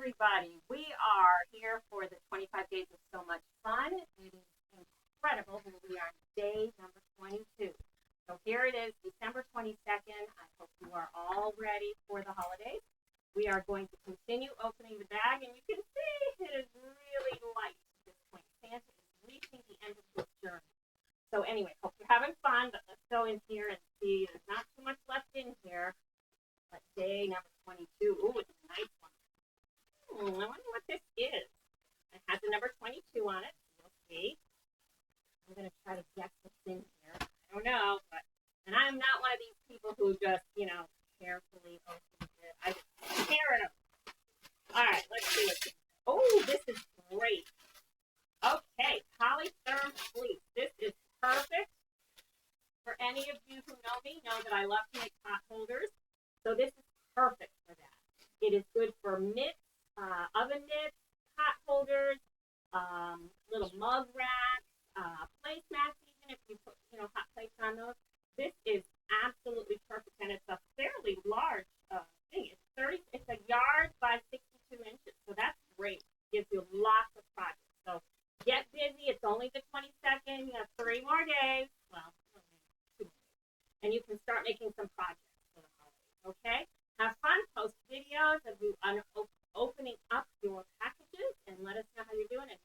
everybody. We are here for the 25 days of so much fun. It is incredible. We are day number 22. So here it is, December 22nd. I hope you are all ready for the holidays. We are going to continue opening the bag, and you can see it is really light at this point. Santa is reaching the end of his journey. So anyway, hope you're having fun, but let's go in here and see. There's not too much left in here. But day number 22. Ooh, it's a nice one. I wonder what this is. It has the number 22 on it. You'll see. I'm going to try to guess what's in here. I don't know, and I'm not one of these people who just, carefully opens it. I just tear it up. All right, let's see what's in here. Oh, this is great. Okay, polytherm fleece. This is perfect. For any of you who know me, know that I love to make pot holders. So this is perfect for that. It is good for mitts, oven mitts, pot holders, little mug racks, placemats, even if you put, hot plates on those. This is absolutely perfect, and it's a fairly large thing. It's a yard by 62 inches, so that's great. Gives you lots of projects. So get busy. It's only the 22nd. You have 3 more days. Well, 2 more days. And you can start making some projects for the holidays, okay? Have fun. Post videos of you opening up your packages and let us know how you're doing. And